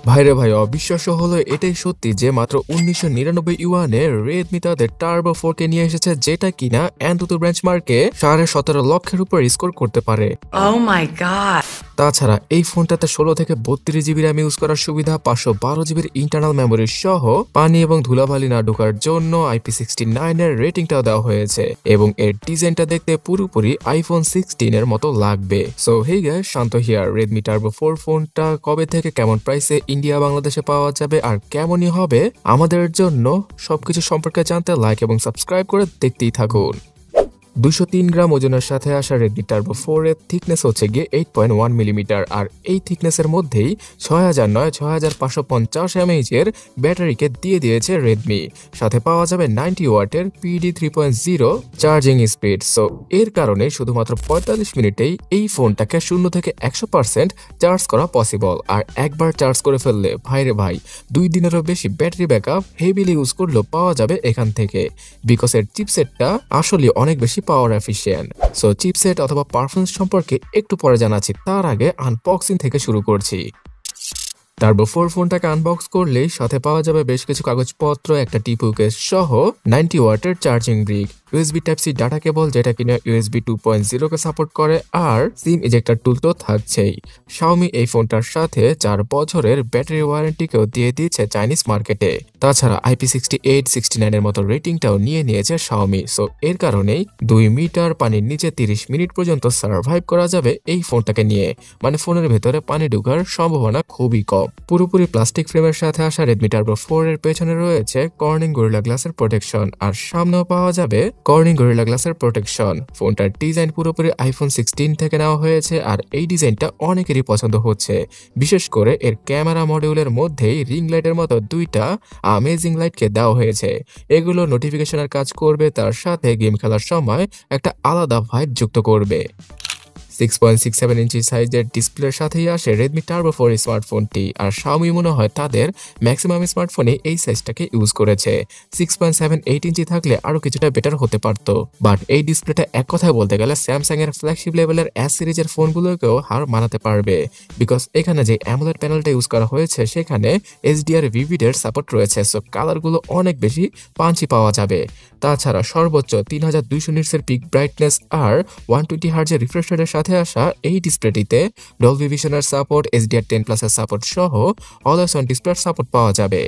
ভাইরে ভাই, অবিশ্বাস্য হলো এটাই সত্যি যে মাত্র 1999 ইউয়ানে রেডমি তাদের টার্বো 4কে নিয়ে এসেছে, যেটা কিনা অ্যান্তুতু বেঞ্চমার্কে 17.5 লক্ষের উপর স্কোর করতে পারে। Oh my god. তাছাড়া এই ফোনটাতে 16 থেকে 32 জিবি র্যাম ইউজ করার সুবিধা, 512 জিবির ইন্টারনাল মেমোরি সহ পানি এবং ধুলাবালি না ঢোকার জন্য IP69 এর রেটিংটাও দেওয়া হয়েছে এবং এর ডিজাইনটা দেখতে পুরোপুরি আইফোন 16 এর মতো লাগবে। So hey guys, Shanto here. Redmi Turbo 4 ফোনটা কবে থেকে কেমন প্রাইসে ইন্ডিয়া বাংলাদেশে পাওয়া যাবে আর কেমনই হবে আমাদের জন্য, সবকিছু সম্পর্কে জানতে লাইক এবং সাবস্ক্রাইব করে দেখতেই থাকুন। 203 গ্রাম ওজনের সাথে আসা রেডমি টার্বো 4 এর থিকনেস হচ্ছে গিয়ে 8.1 মিলিমিটার, আর এই থিকনেসের মধ্যেই 6550 mAh এর ব্যাটারিকে দিয়ে দিয়েছে রেডমি। সাথে পাওয়া যাবে 90 ওয়াটের PD 3.0 চার্জিং স্পিড। সো এর কারণে শুধুমাত্র 45 মিনিটেই এই ফোনটাকে 0 থেকে 100% চার্জ করা পসিবল। আর একবার চার্জ করে ফেললে ভাইরে ভাই 2 দিনেরও বেশি ব্যাটারি ব্যাকআপ হেভিলি ইউজ করলেও পাওয়া যাবে এখান থেকে, বিকজ এর চিপসেটটা আসলে অনেক বেশি পাওয়ার এফিশিয়েন্ট। সো চিপসেট অথবা পারফরমেন্স সম্পর্কে একটু পরে জানাচ্ছি, তার আগে আনবক্সিং থেকে শুরু করছি। টার্বো 4 ফোনটাকে আনবক্স করলেই সাথে পাওয়া যাবে বেশ কিছু কাগজপত্র, একটা টিপু কেস সহ 90 ওয়াটের charging brick, USB Type-C data cable যেটা কিনা USB 2.0 কে সাপোর্ট করে, আর সিম ইজেক্টর টুল তো থাকছেই। Xiaomi এই ফোনটার সাথে 4 বছরের ব্যাটারি ওয়ারেন্টিকেও দিয়ে দিচ্ছে চাইনিজ মার্কেটে। তাছাড়া IP68, 69 এর মতো রেটিংটাও নিয়ে নিয়েছে Xiaomi। সো এর কারণেই 2 মিটার পানির নিচে 30 মিনিট পর্যন্ত সার্ভাইভ করা যাবে এই ফোনটাকে নিয়ে, মানে ফোনের ভেতরে পানি ঢোকার সম্ভাবনা খুবই কম। পুরোপুরি প্লাস্টিক ফ্রেমের সাথে আসা রেডমি টার্বো 4 এর পেছনে রয়েছে কর্নিং গরিলা গ্লাসের প্রোটেকশন, আর সামনেও পাওয়া যাবে কর্নিং গরিলা গ্লাসের প্রোটেকশন। ফোনটার ডিজাইন পুরোপুরি আইফোন 16 থেকে নেওয়া হয়েছে, আর এই ডিজাইনটা অনেকেরই পছন্দ হচ্ছে। বিশেষ করে এর ক্যামেরা মডিউলের মধ্যেই রিং লাইটের মতো 2টা অ্যামেজিং লাইটকে দেওয়া হয়েছে। এগুলো নোটিফিকেশনের কাজ করবে, তার সাথে গেম খেলার সময় একটা আলাদা ভাইব যুক্ত করবে। 6.67 ইঞ্চি সাইজের ডিসপ্লের সাথেই আসে রেডমি টার্বো 4 স্মার্টফোনটি, আর Xiaomi মনে হয় তাদের ম্যাক্সিমাম স্মার্টফোনে এই সাইজটাকে ইউজ করেছে। 6.78 ইঞ্চি থাকলে আরো কিছুটা বেটার হতে পারত, বাট এই ডিসপ্লেটা এক কথায় বলতে গেলে স্যামসাং এর ফ্ল্যাগশিপ লেভেলের S সিরিজের ফোনগুলোকেও হার মানাতে পারবে, বিকজ এখানে যে অ্যামোলেড প্যানেলটা ইউজ করা হয়েছে সেখানে HDR Vivid এর সাপোর্ট রয়েছে। সো কালারগুলো অনেক বেশি পাঞ্চি পাওয়া যাবে। তাছাড়া সর্বোচ্চ 3200 নিটসের পিক ব্রাইটনেস আর 120 হার্জের রিফ্রেশ রেটের সাথে আসা এই ডিসপ্লেটিতে ডলবি ভিশনের সাপোর্ট, HDR10+ এর সাপোর্ট সহ অলওয়েজ অন ডিসপ্লের সাপোর্ট পাওয়া যাবে।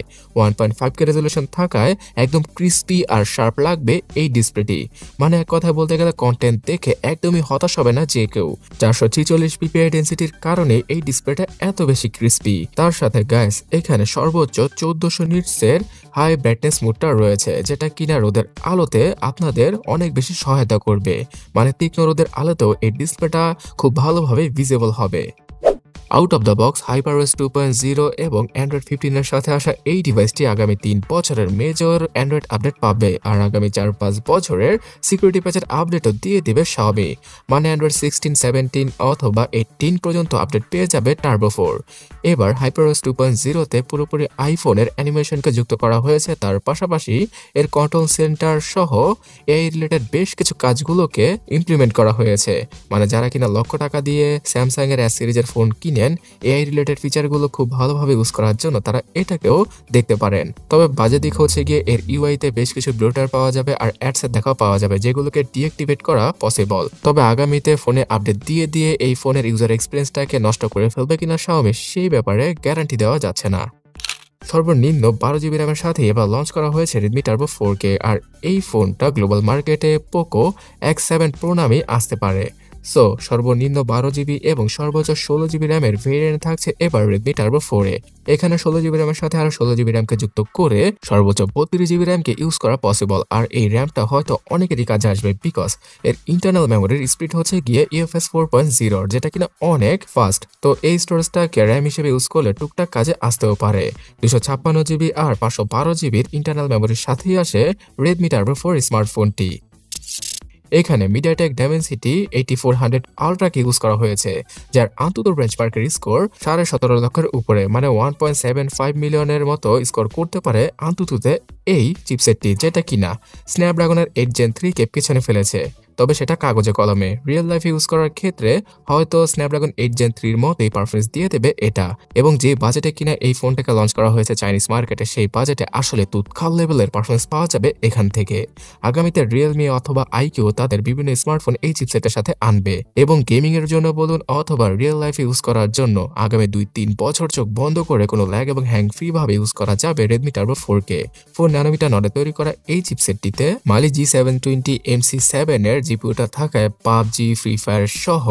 1.5K রেজলিউশন থাকায় একদম ক্রিস্পি আর শার্প লাগবে এই ডিসপ্লেটি, মানে এক কথায় বলতে গেলে কন্টেন্ট দেখে একদমই হতাশ হবে না যে কেউ। 446 ppi ডেন্সিটির কারণে এই ডিসপ্লেটা এত বেশি ক্রিস্পি। তার সাথে গাইস এখানে সর্বোচ্চ 1400 নিটসের হাই ব্রাইটনেস মোডটা রয়েছে, যেটা কিনা রোদের আলোতে আপনাদের অনেক বেশি সহায়তা করবে, মানে তীক্ষ্ণ রোদের আলোতেও এই ডিসপ্লেটা খুব ভালোভাবে ভিজিবল হবে। Out of the box HyperOS 2.0 এবং অ্যান্ড্রয়েড 15 এর সাথে আসা এই ডিভাইসটি আগামী 3 বছরের মেজর অ্যান্ড্রয়েড আপডেট পাবে, আর আগামী 4-5 বছরের সিকিউরিটি প্যাচের আপডেটও দিয়ে দেবে Xiaomi, মানে অ্যান্ড্রয়েড 16, 17 অথবা 18 পর্যন্ত আপডেট পেয়ে যাবে টার্বো 4। এবার HyperOS 2.0 তে পুরোপুরি আইফোনের অ্যানিমেশনকে যুক্ত করা হয়েছে, তার পাশাপাশি এর কন্ট্রোল সেন্টার সহ AI রিলেটেড বেশ কিছু কাজগুলোকে ইমপ্লিমেন্ট করা হয়েছে। মানে যারা কিনা লক্ষ টাকা দিয়ে স্যামসাং এর S সিরিজের ফোন কিনেন AI রিলেটেড ফিচারগুলো খুব ভালোভাবে ইউজ করার জন্য তারা এটাকেও দেখতে পারেন। তবে বাজে দিক হচ্ছে গিয়ে এর UI তে বেশ কিছু ব্লোটার পাওয়া যাবে আর অ্যাডসের দেখাও পাওয়া যাবে, যেগুলোকে ডিঅ্যাক্টিভেট করা পসিবল। তবে আগামীতে ফোনে আপডেট দিয়ে এই ফোনের ইউজার এক্সপিরিয়েন্সটাকে নষ্ট করে ফেলবে কিনা Xiaomi সেই ব্যাপারে গ্যারান্টি দেওয়া যাচ্ছে না। সর্বনিম্ন 12 জিবি র্যামের সাথে এবার লঞ্চ করা হয়েছে রেডমি টার্বো 4কে, আর এই ফোনটা গ্লোবাল মার্কেটে পোকো X7 Pro নামে আসতে পারে। সো সর্বনিম্ন 12 জিবি এবং সর্বোচ্চ 16 জিবি র্যামের ভেরিয়েন্ট থাকছে এবার রেডমি টার্বো 4 এ। এখানে 16 জিবি র্যামের সাথে আরো 16 জিবি র্যামকে যুক্ত করে সর্বোচ্চ 32 জিবি র্যামকে ইউজ করা পসিবল, আর এই র্যামটা হয়তো অনেকেরই কাজে আসবে, বিকজ এর ইন্টারনাল মেমোরির স্পিড হচ্ছে গিয়ে UFS 4.0, যেটা কিনা অনেক ফাস্ট। তো এই স্টোরেজটাকে র্যাম হিসেবে ইউজ করলে টুকটাক কাজে আসতেও পারে। 256 জিবি আর 512 জিবির ইন্টারনাল মেমোরির সাথেই আসে রেডমি টার্বো 4 স্মার্টফোনটি। এখানে MediaTek Dimensity 8400 আলট্রাকে ইউজ করা হয়েছে, যার আন্তত বেঞ্চমার্কের স্কোর 17.5 লক্ষের উপরে, মানে 1.75 মিলিয়নের মতো স্কোর করতে পারে আন্তততে এই চিপসেটটি, যেটা কিনা স্ন্যাপড্রাগনের 8 Gen 3 কে পিছনে ফেলেছে। তবে সেটা কাগজে কলমে। রিয়েল লাইফে ইউজ করার ক্ষেত্রে হয়তো স্ন্যাপড্রাগন 8 Gen 3 এর মতোই পারফরমেন্স দিয়ে দেবে এটা। এবং যে বাজেটে কিনা এই ফোনটাকে লঞ্চ করা হয়েছে চাইনিজ মার্কেটে, সেই বাজেটে আসলে তুৎকাল লেভেলের পারফরমেন্স পাওয়া যাবে এখান থেকে। আগামীতে রিয়েলমি অথবা আইকিউ তাদের বিভিন্ন স্মার্টফোন এই চিপসেটের সাথে আনবে এবং গেমিং এর জন্য বলুন অথবা রিয়েল লাইফে ইউজ করার জন্য আগামী 2-3 বছর চোখ বন্ধ করে কোনো ল্যাগ এবং হ্যাং ফ্রি ভাবে ইউজ করা যাবে Redmi Turbo 4K। 4 ন্যানোমিটার নডে তৈরি করা এই চিপসেটটিতে Mali G720 MC7 এর জিপিইউটা থাকায় পাবজি, ফ্রি ফায়ার সহ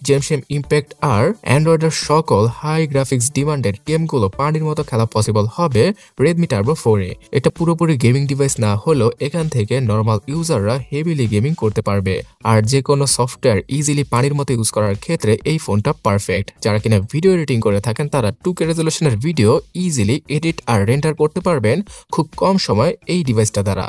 জেমশেম ইম্প্যাক্ট আর অ্যান্ড্রয়েডের সকল হাই গ্রাফিক্স ডিমান্ডেড গেমগুলো পানির মতো খেলা পসিবল হবে Redmi Turbo 4 এ। এটা পুরোপুরি গেমিং ডিভাইস না হলেও এখান থেকে নর্মাল ইউজাররা হেভিলি গেমিং করতে পারবে। আর যে কোনো সফটওয়্যার ইজিলি পানির মতো ইউজ করার ক্ষেত্রে এই ফোনটা পারফেক্ট। যারা কিনা ভিডিও এডিটিং করে থাকেন তারা 2K রেজলিউশনের ভিডিও ইজিলি এডিট আর রেন্ডার করতে পারবেন খুব কম সময় এই ডিভাইসটা দ্বারা।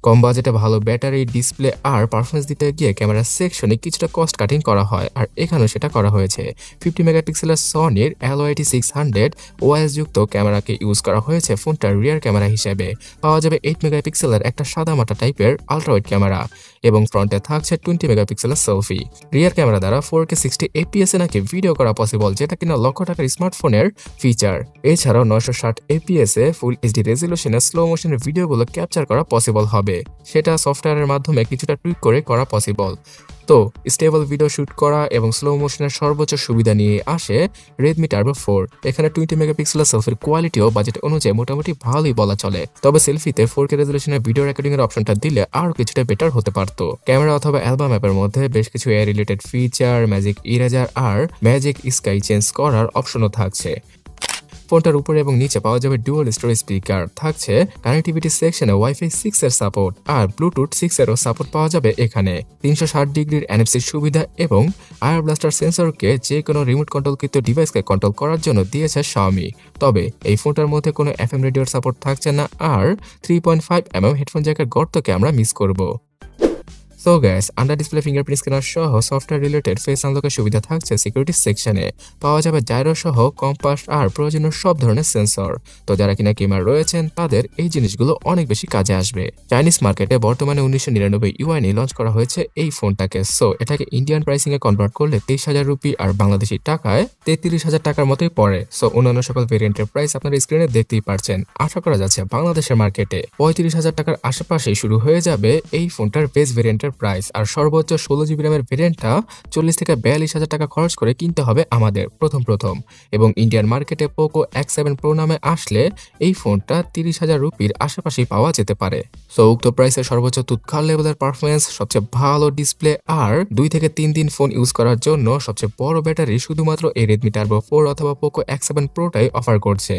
কম বাজেটে ভালো ব্যাটারি, ডিসপ্লে আর পারফরমেন্স দিতে গিয়ে ক্যামেরা সেকশনে কিছুটা কস্ট কাটিং করা হয়, আর এখানেও সেটা করা হয়েছে। 50 মেগাপিক্সেলের সনির LYT600 OIS যুক্ত ক্যামেরাকে ইউজ করা হয়েছে ফোনটার রিয়ার ক্যামেরা হিসেবে। পাওয়া যাবে 8 মেগাপিক্সেলের একটা সাদামাটা টাইপের আলট্রাওয়াইড ক্যামেরা এবং ফ্রন্টে থাকছে 20 মেগাপিক্সেলের সেলফি। রিয়ার ক্যামেরা দ্বারা 4K 60 FPS এ নাকি ভিডিও করা পসিবল, যেটা কিনা লক্ষ টাকার স্মার্টফোনের ফিচার। এছাড়াও 960 FPS এ ফুল এইচডি রেজলিউশনে স্লো মোশনের ভিডিওগুলো ক্যাপচার করা পসিবল হবে, সেটা সফটওয়্যারের মাধ্যমে কিছুটা টুইক করে করা পসিবল। তো স্টেবল ভিডিও শুট করা এবং স্লো মোশনের সর্বোচ্চ সুবিধা নিয়ে আসে Redmi Turbo 4। এখানে 20 মেগাপিক্সেলের সেলফির কোয়ালিটিও বাজেট অনুযায়ী মোটামুটি ভালোই বলা চলে, তবে সেলফিতে 4K রেজলিউশনের ভিডিও রেকর্ডিং এর অপশনটা দিলে আরো কিছুটা বেটার হতে পারত। ক্যামেরা অথবা অ্যালবাম অ্যাপের মধ্যে বেশ কিছু AI related feature, magic eraser আর ম্যাজিক স্কাই চেঞ্জ করার অপশনও থাকছে। ফোনটার উপরে এবং নিচে পাওয়া যাবে ডুয়াল স্টোরেজ স্পিকার, থাকছে কানেক্টিভিটি সেকশনে ওয়াইফাই 6 এর সাপোর্ট আর ব্লুটুথ 6 এরও সাপোর্ট পাওয়া যাবে এখানে। 360 ডিগ্রির NFC সুবিধা এবং আয়ার ব্লাস্টার সেন্সরকে যে কোনো রিমোট কন্ট্রোলকৃত ডিভাইসকে কন্ট্রোল করার জন্য দিয়েছে Xiaomi। তবে এই ফোনটার মধ্যে কোনো FM রেডিওর সাপোর্ট থাকছে না আর 3.5mm হেডফোন জ্যাকের গর্তকে আমরা মিস করব। So gas, under display fingerprint scanner সহ সফটওয়্যার রিলেটেড ফেস আনলকের সুবিধা থাকছে সিকিউরিটি সেকশনে। পাওয়া যাবে জাইরো সহ কম্পাস আর প্রয়োজনীয় সব ধরনের সেন্সর। তো যারা কিনা গেমার রয়েছেন তাদের এই জিনিসগুলো অনেক বেশি কাজে আসবে। চাইনিজ মার্কেটে বর্তমানে 1999 ইউয়ানে লঞ্চ করা হয়েছে এই ফোনটাকে। সো এটাকে ইন্ডিয়ান প্রাইসিং এ কনভার্ট করলে 23,000 রুপি আর বাংলাদেশি টাকায় 33,000 টাকার মতোই পড়ে। সো অন্যান্য সকল ভেরিয়েন্টের প্রাইস আপনারা স্ক্রিনে দেখতেই পারছেন। আশা করা যাচ্ছে বাংলাদেশের মার্কেটে 35,000 টাকার আশেপাশেই শুরু হয়ে যাবে এই ফোনটার বেস ভেরিয়েন্টের প্রাইস। আর সর্বোচ্চ 16GB র্যামের ভেরিয়েন্টটা 40 থেকে 42,000 টাকা খরচ করে কিনতে হবে আমাদের প্রথম। এবং ইন্ডিয়ান মার্কেটে পোকো X7 Pro নামে আসলে এই ফোনটা 30,000 রুপির আশেপাশেই পাওয়া যেতে পারে। সো উক্ত প্রাইসে সর্বোচ্চ তুৎকাল লেভেলের পারফরমেন্স, সবচেয়ে ভালো ডিসপ্লে আর 2 থেকে 3 দিন ফোন ইউজ করার জন্য সবচেয়ে বড় ব্যাটারি শুধুমাত্র এই Redmi Turbo 4 অথবা পোকো X7 Pro টাই অফার করছে।